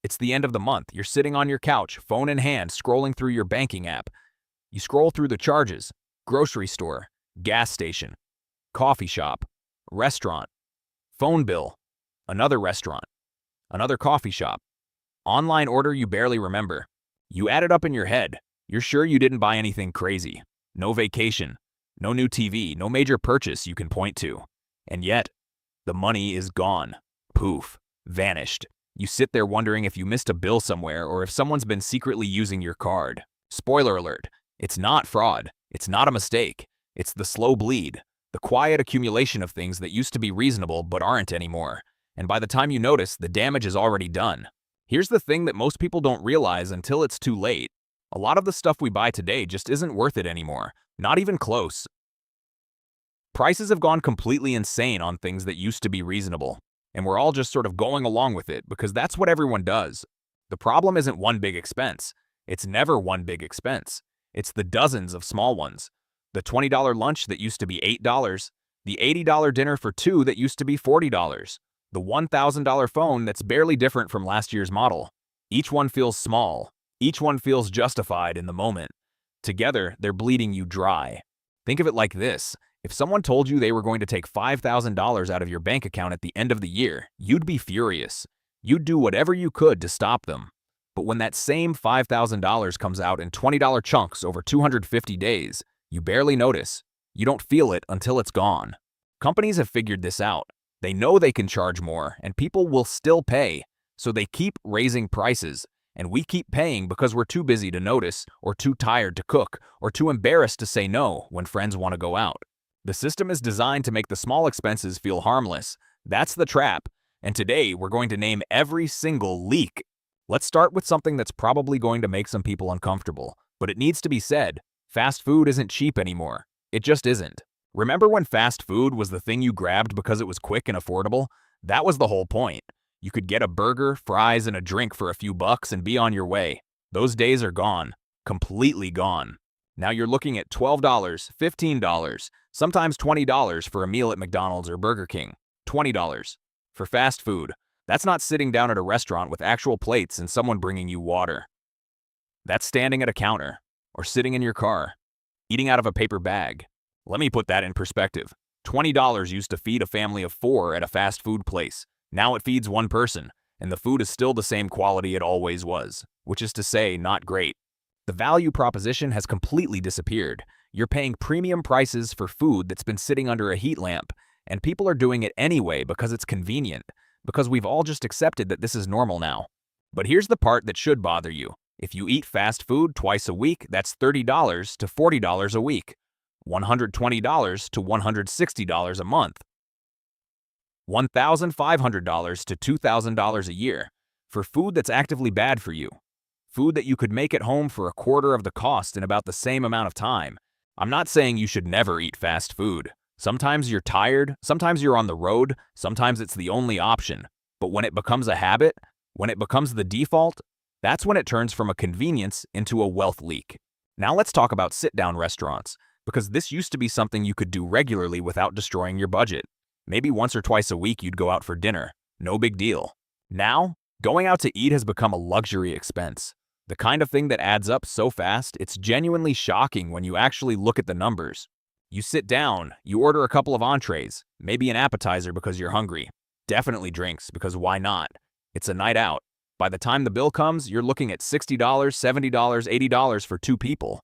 It's the end of the month. You're sitting on your couch, phone in hand, scrolling through your banking app. You scroll through the charges: grocery store, gas station, coffee shop, restaurant, phone bill, another restaurant, another coffee shop, online order you barely remember. You add it up in your head. You're sure you didn't buy anything crazy. No vacation, no new TV, no major purchase you can point to. And yet, the money is gone. Poof. Vanished. You sit there wondering if you missed a bill somewhere or if someone's been secretly using your card. Spoiler alert, it's not fraud. It's not a mistake. It's the slow bleed, the quiet accumulation of things that used to be reasonable but aren't anymore. And by the time you notice, the damage is already done. Here's the thing that most people don't realize until it's too late. A lot of the stuff we buy today just isn't worth it anymore. Not even close. Prices have gone completely insane on things that used to be reasonable. And we're all just sort of going along with it because that's what everyone does. The problem isn't one big expense. It's never one big expense. It's the dozens of small ones. The $20 lunch that used to be $8, the $80 dinner for two that used to be $40, the $1,000 phone that's barely different from last year's model. Each one feels small. Each one feels justified in the moment. Together, they're bleeding you dry. Think of it like this. If someone told you they were going to take $5,000 out of your bank account at the end of the year, you'd be furious. You'd do whatever you could to stop them. But when that same $5,000 comes out in $20 chunks over 250 days, you barely notice. You don't feel it until it's gone. Companies have figured this out. They know they can charge more, and people will still pay. So they keep raising prices, and we keep paying because we're too busy to notice, or too tired to cook, or too embarrassed to say no when friends want to go out. The system is designed to make the small expenses feel harmless. That's the trap. And today, we're going to name every single leak. Let's start with something that's probably going to make some people uncomfortable. But it needs to be said, fast food isn't cheap anymore. It just isn't. Remember when fast food was the thing you grabbed because it was quick and affordable? That was the whole point. You could get a burger, fries, and a drink for a few bucks and be on your way. Those days are gone. Completely gone. Now you're looking at $12, $15, sometimes $20 for a meal at McDonald's or Burger King. $20 for fast food. That's not sitting down at a restaurant with actual plates and someone bringing you water. That's standing at a counter or sitting in your car, eating out of a paper bag. Let me put that in perspective. $20 used to feed a family of 4 at a fast food place. Now it feeds one person, and the food is still the same quality it always was, which is to say, not great. The value proposition has completely disappeared. You're paying premium prices for food that's been sitting under a heat lamp, and people are doing it anyway because it's convenient, because we've all just accepted that this is normal now. But here's the part that should bother you. If you eat fast food twice a week, that's $30 to $40 a week, $120 to $160 a month, $1,500 to $2,000 a year for food that's actively bad for you. Food that you could make at home for a quarter of the cost in about the same amount of time. I'm not saying you should never eat fast food. Sometimes you're tired, sometimes you're on the road, sometimes it's the only option. But when it becomes a habit, when it becomes the default, that's when it turns from a convenience into a wealth leak. Now let's talk about sit-down restaurants, because this used to be something you could do regularly without destroying your budget. Maybe once or twice a week you'd go out for dinner. No big deal. Now, going out to eat has become a luxury expense. The kind of thing that adds up so fast, it's genuinely shocking when you actually look at the numbers. You sit down, you order a couple of entrees, maybe an appetizer because you're hungry. Definitely drinks, because why not? It's a night out. By the time the bill comes, you're looking at $60, $70, $80 for 2 people.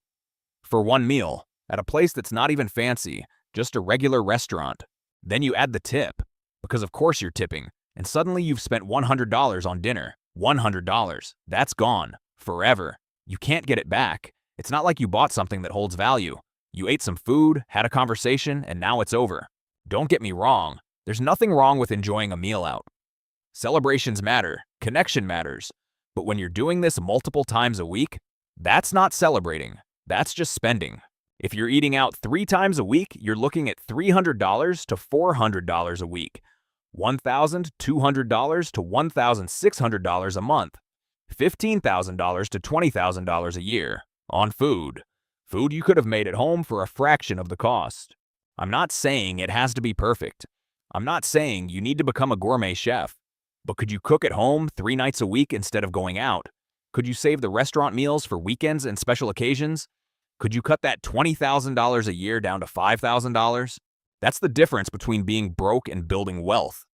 For one meal, at a place that's not even fancy, just a regular restaurant. Then you add the tip, because of course you're tipping, and suddenly you've spent $100 on dinner. $100. That's gone. Forever. You can't get it back. It's not like you bought something that holds value. You ate some food, had a conversation, and now it's over. Don't get me wrong. There's nothing wrong with enjoying a meal out. Celebrations matter. Connection matters. But when you're doing this multiple times a week, that's not celebrating. That's just spending. If you're eating out 3 times a week, you're looking at $300 to $400 a week, $1,200 to $1,600 a month, $15,000 to $20,000 a year on food. Food you could have made at home for a fraction of the cost. I'm not saying it has to be perfect. I'm not saying you need to become a gourmet chef. But could you cook at home 3 nights a week instead of going out? Could you save the restaurant meals for weekends and special occasions? Could you cut that $20,000 a year down to $5,000? That's the difference between being broke and building wealth.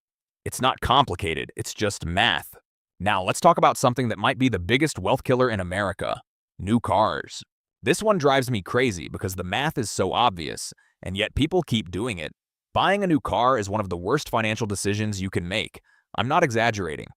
It's not complicated, it's just math. Now, let's talk about something that might be the biggest wealth killer in America: new cars. This one drives me crazy because the math is so obvious, and yet people keep doing it. Buying a new car is one of the worst financial decisions you can make. I'm not exaggerating.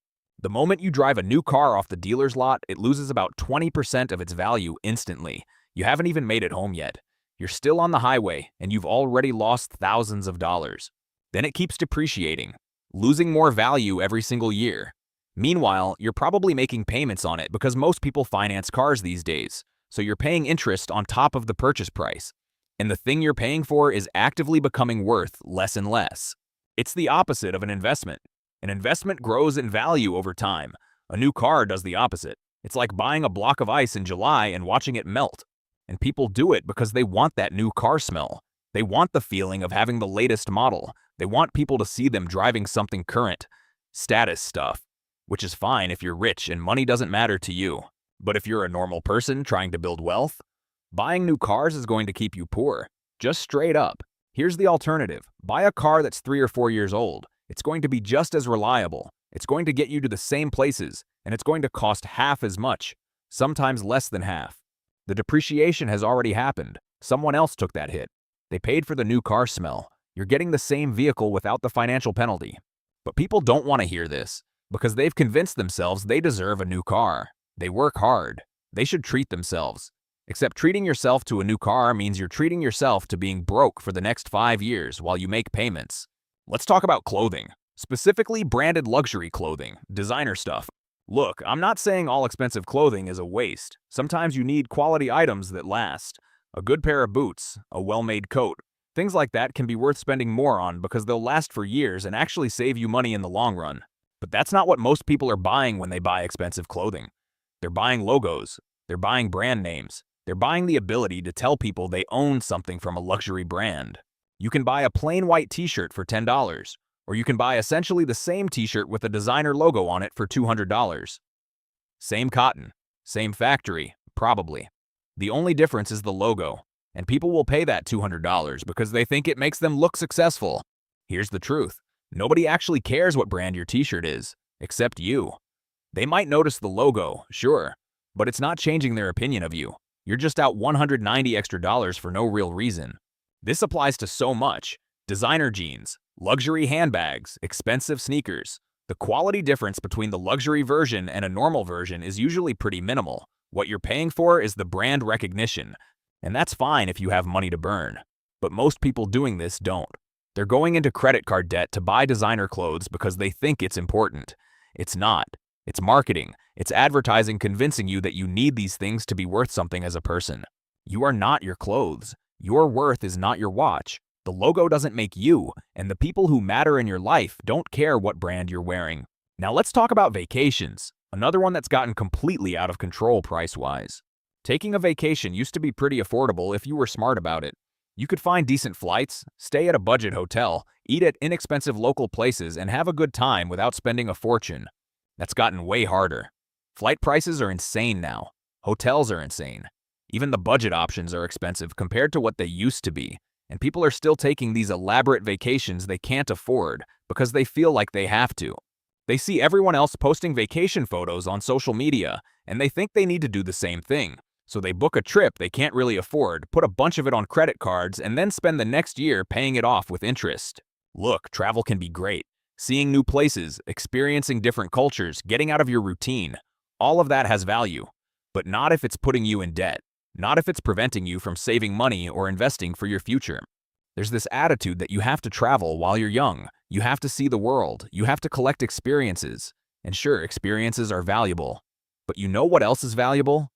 The moment you drive a new car off the dealer's lot, it loses about 20% of its value instantly. You haven't even made it home yet. You're still on the highway, and you've already lost thousands of dollars. Then it keeps depreciating, losing more value every single year. Meanwhile, you're probably making payments on it because most people finance cars these days, so you're paying interest on top of the purchase price. And the thing you're paying for is actively becoming worth less and less. It's the opposite of an investment. An investment grows in value over time. A new car does the opposite. It's like buying a block of ice in July and watching it melt. And people do it because they want that new car smell. They want the feeling of having the latest model. They want people to see them driving something current. Status stuff. Which is fine if you're rich and money doesn't matter to you. But if you're a normal person trying to build wealth, buying new cars is going to keep you poor. Just straight up. Here's the alternative. Buy a car that's 3 or 4 years old. It's going to be just as reliable. It's going to get you to the same places, and it's going to cost half as much, sometimes less than half. The depreciation has already happened. Someone else took that hit. They paid for the new car smell. You're getting the same vehicle without the financial penalty. But people don't want to hear this because they've convinced themselves they deserve a new car. They work hard. They should treat themselves. Except treating yourself to a new car means you're treating yourself to being broke for the next 5 years while you make payments. Let's talk about clothing, specifically branded luxury clothing, designer stuff. Look, I'm not saying all expensive clothing is a waste. Sometimes you need quality items that last. A good pair of boots, a well-made coat. Things like that can be worth spending more on because they'll last for years and actually save you money in the long run. But that's not what most people are buying when they buy expensive clothing. They're buying logos. They're buying brand names. They're buying the ability to tell people they own something from a luxury brand. You can buy a plain white t-shirt for $10, or you can buy essentially the same t-shirt with a designer logo on it for $200. Same cotton, same factory, probably. The only difference is the logo, and people will pay that $200 because they think it makes them look successful. Here's the truth. Nobody actually cares what brand your t-shirt is, except you. They might notice the logo, sure, but it's not changing their opinion of you. You're just out $190 extra for no real reason. This applies to so much. Designer jeans, luxury handbags, expensive sneakers. The quality difference between the luxury version and a normal version is usually pretty minimal. What you're paying for is the brand recognition, and that's fine if you have money to burn. But most people doing this don't. They're going into credit card debt to buy designer clothes because they think it's important. It's not. It's marketing. It's advertising convincing you that you need these things to be worth something as a person. You are not your clothes. Your worth is not your watch. The logo doesn't make you, and the people who matter in your life don't care what brand you're wearing. Now let's talk about vacations, another one that's gotten completely out of control price-wise. Taking a vacation used to be pretty affordable if you were smart about it. You could find decent flights, stay at a budget hotel, eat at inexpensive local places, and have a good time without spending a fortune. That's gotten way harder. Flight prices are insane now. Hotels are insane. Even the budget options are expensive compared to what they used to be, and people are still taking these elaborate vacations they can't afford because they feel like they have to. They see everyone else posting vacation photos on social media, and they think they need to do the same thing. So they book a trip they can't really afford, put a bunch of it on credit cards, and then spend the next year paying it off with interest. Look, travel can be great. Seeing new places, experiencing different cultures, getting out of your routine. All of that has value. But not if it's putting you in debt. Not if it's preventing you from saving money or investing for your future. There's this attitude that you have to travel while you're young. You have to see the world. You have to collect experiences. And sure, experiences are valuable. But you know what else is valuable?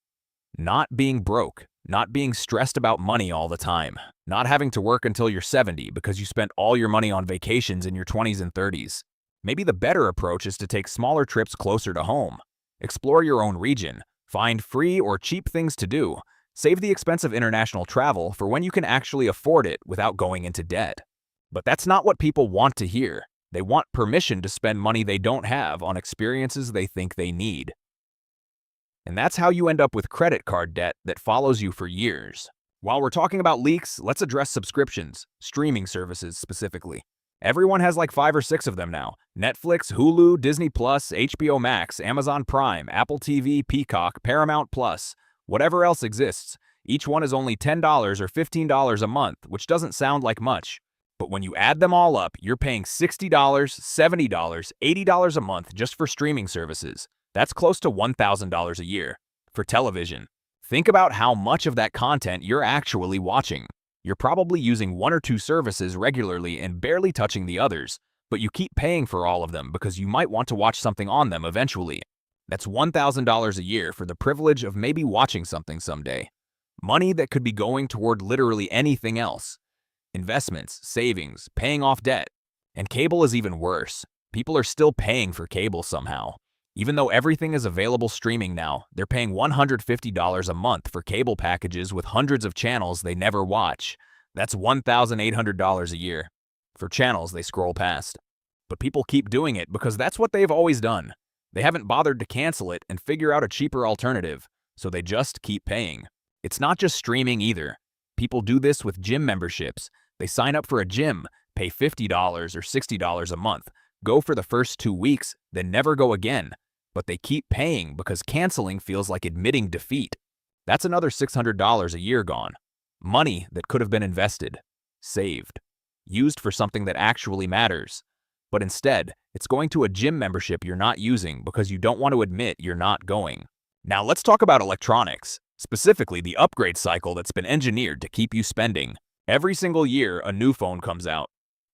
Not being broke. Not being stressed about money all the time. Not having to work until you're 70 because you spent all your money on vacations in your 20s and 30s. Maybe the better approach is to take smaller trips closer to home. Explore your own region. Find free or cheap things to do. Save the expensive international travel for when you can actually afford it without going into debt. But that's not what people want to hear. They want permission to spend money they don't have on experiences they think they need. And that's how you end up with credit card debt that follows you for years. While we're talking about leaks, let's address subscriptions, streaming services specifically. Everyone has like 5 or 6 of them now. Netflix, Hulu, Disney+, HBO Max, Amazon Prime, Apple TV, Peacock, Paramount+, whatever else exists. Each one is only $10 or $15 a month, which doesn't sound like much. But when you add them all up, you're paying $60, $70, $80 a month just for streaming services. That's close to $1,000 a year. For television, think about how much of that content you're actually watching. You're probably using 1 or 2 services regularly and barely touching the others, but you keep paying for all of them because you might want to watch something on them eventually. That's $1,000 a year for the privilege of maybe watching something someday. Money that could be going toward literally anything else. Investments, savings, paying off debt. And cable is even worse. People are still paying for cable somehow. Even though everything is available streaming now, they're paying $150 a month for cable packages with hundreds of channels they never watch. That's $1,800 a year for channels they scroll past. But people keep doing it because that's what they've always done. They haven't bothered to cancel it and figure out a cheaper alternative, so they just keep paying. It's not just streaming either. People do this with gym memberships. They sign up for a gym, pay $50 or $60 a month, go for the first 2 weeks, then never go again. But they keep paying because canceling feels like admitting defeat. That's another $600 a year gone. Money that could have been invested, saved, used for something that actually matters. But instead, it's going to a gym membership you're not using because you don't want to admit you're not going. Now let's talk about electronics, specifically the upgrade cycle that's been engineered to keep you spending. Every single year, a new phone comes out.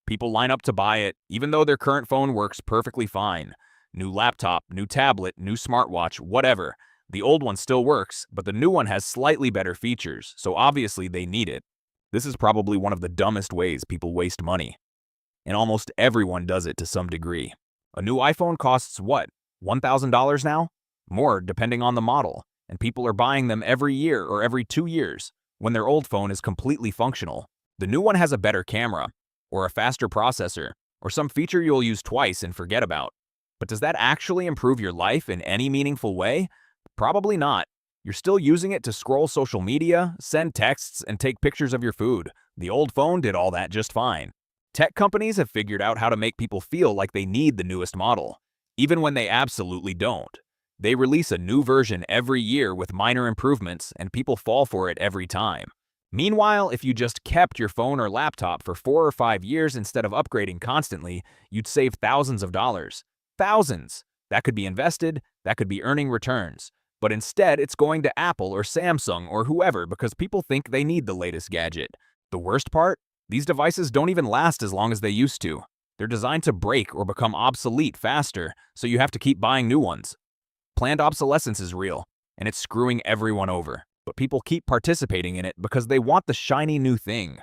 People line up to buy it, even though their current phone works perfectly fine. New laptop, new tablet, new smartwatch, whatever. The old one still works, but the new one has slightly better features, so obviously they need it. This is probably one of the dumbest ways people waste money. And almost everyone does it to some degree. A new iPhone costs what? $1,000 now? More, depending on the model. And people are buying them every year or every 2 years, when their old phone is completely functional. The new one has a better camera, or a faster processor, or some feature you'll use twice and forget about. But does that actually improve your life in any meaningful way? Probably not. You're still using it to scroll social media, send texts, and take pictures of your food. The old phone did all that just fine. Tech companies have figured out how to make people feel like they need the newest model, even when they absolutely don't. They release a new version every year with minor improvements, and people fall for it every time. Meanwhile, if you just kept your phone or laptop for 4 or 5 years instead of upgrading constantly, you'd save thousands of dollars. Thousands! That could be invested, that could be earning returns. But instead, it's going to Apple or Samsung or whoever because people think they need the latest gadget. The worst part? These devices don't even last as long as they used to. They're designed to break or become obsolete faster, so you have to keep buying new ones. Planned obsolescence is real, and it's screwing everyone over. But people keep participating in it because they want the shiny new thing.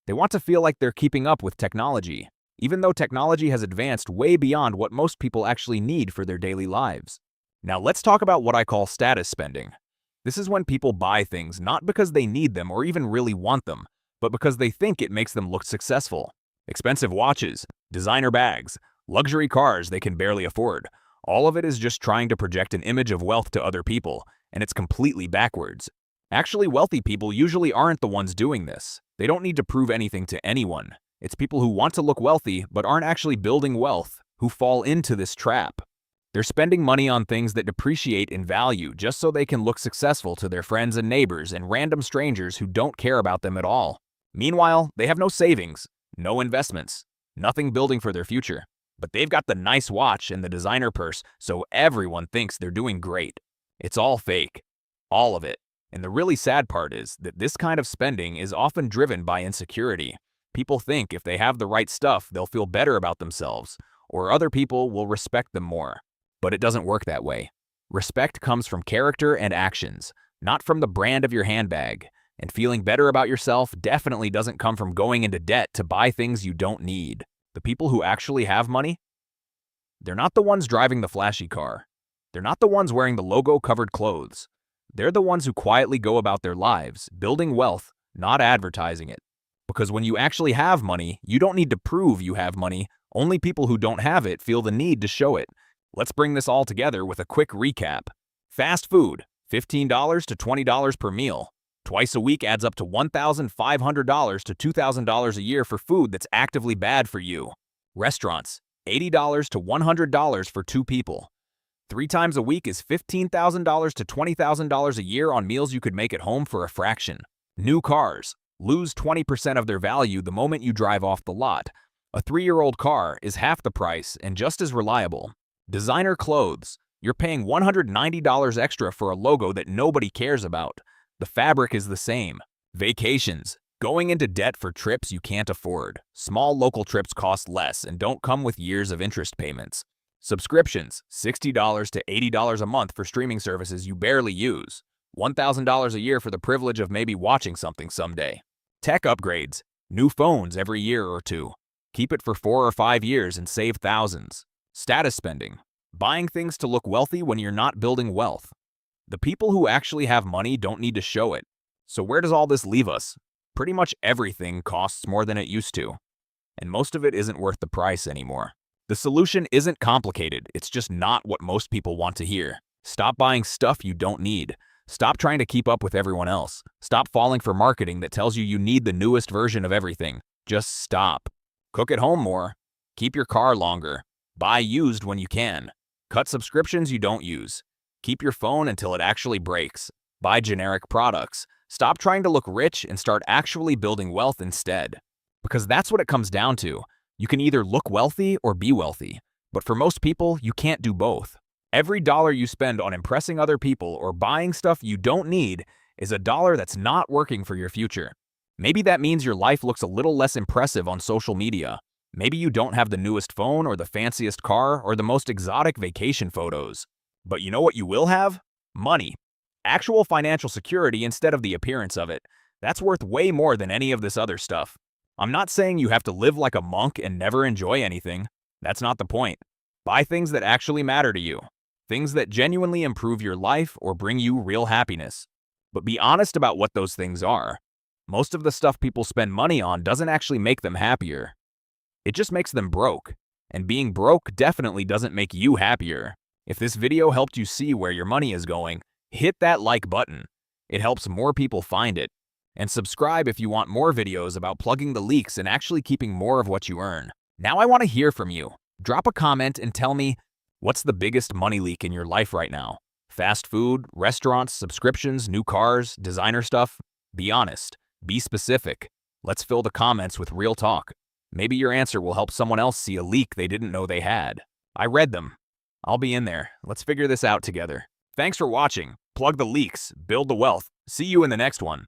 They want to feel like they're keeping up with technology, even though technology has advanced way beyond what most people actually need for their daily lives. Now let's talk about what I call status spending. This is when people buy things not because they need them or even really want them, but because they think it makes them look successful. Expensive watches, designer bags, luxury cars they can barely afford. All of it is just trying to project an image of wealth to other people, and it's completely backwards. Actually, wealthy people usually aren't the ones doing this. They don't need to prove anything to anyone. It's people who want to look wealthy but aren't actually building wealth who fall into this trap. They're spending money on things that depreciate in value just so they can look successful to their friends and neighbors and random strangers who don't care about them at all. Meanwhile, they have no savings, no investments, nothing building for their future. But they've got the nice watch and the designer purse, so everyone thinks they're doing great. It's all fake. All of it. And the really sad part is that this kind of spending is often driven by insecurity. People think if they have the right stuff, they'll feel better about themselves, or other people will respect them more. But it doesn't work that way. Respect comes from character and actions, not from the brand of your handbag. And feeling better about yourself definitely doesn't come from going into debt to buy things you don't need. The people who actually have money, they're not the ones driving the flashy car. They're not the ones wearing the logo-covered clothes. They're the ones who quietly go about their lives, building wealth, not advertising it. Because when you actually have money, you don't need to prove you have money, Only people who don't have it feel the need to show it. Let's bring this all together with a quick recap. Fast food, $15 to $20 per meal. Twice a week adds up to $1,500 to $2,000 a year for food that's actively bad for you. Restaurants, $80 to $100 for 2 people. 3 times a week is $15,000 to $20,000 a year on meals you could make at home for a fraction. New cars, lose 20% of their value the moment you drive off the lot. A 3-year-old car is half the price and just as reliable. Designer clothes, you're paying $190 extra for a logo that nobody cares about. The fabric is the same. Vacations, going into debt for trips you can't afford. Small local trips cost less and don't come with years of interest payments. Subscriptions, $60 to $80 a month for streaming services you barely use. $1,000 a year for the privilege of maybe watching something someday. Tech upgrades, new phones every year or 2. Keep it for 4 or 5 years and save thousands. Status spending, buying things to look wealthy when you're not building wealth. The people who actually have money don't need to show it. So where does all this leave us? Pretty much everything costs more than it used to. And most of it isn't worth the price anymore. The solution isn't complicated, it's just not what most people want to hear. Stop buying stuff you don't need. Stop trying to keep up with everyone else. Stop falling for marketing that tells you need the newest version of everything. Just stop. Cook at home more. Keep your car longer. Buy used when you can. Cut subscriptions you don't use. Keep your phone until it actually breaks. Buy generic products. Stop trying to look rich and start actually building wealth instead. Because that's what it comes down to. You can either look wealthy or be wealthy. But for most people, you can't do both. Every dollar you spend on impressing other people or buying stuff you don't need is a dollar that's not working for your future. Maybe that means your life looks a little less impressive on social media. Maybe you don't have the newest phone or the fanciest car or the most exotic vacation photos. But you know what you will have? Money. Actual financial security instead of the appearance of it. That's worth way more than any of this other stuff. I'm not saying you have to live like a monk and never enjoy anything. That's not the point. Buy things that actually matter to you. Things that genuinely improve your life or bring you real happiness. But be honest about what those things are. Most of the stuff people spend money on doesn't actually make them happier. It just makes them broke. And being broke definitely doesn't make you happier. If this video helped you see where your money is going, hit that like button. It helps more people find it. And subscribe if you want more videos about plugging the leaks and actually keeping more of what you earn. Now I want to hear from you. Drop a comment and tell me, what's the biggest money leak in your life right now? Fast food, restaurants, subscriptions, new cars, designer stuff? Be honest. Be specific. Let's fill the comments with real talk. Maybe your answer will help someone else see a leak they didn't know they had. I read them. I'll be in there. Let's figure this out together. Thanks for watching. Plug the leaks. Build the wealth. See you in the next one.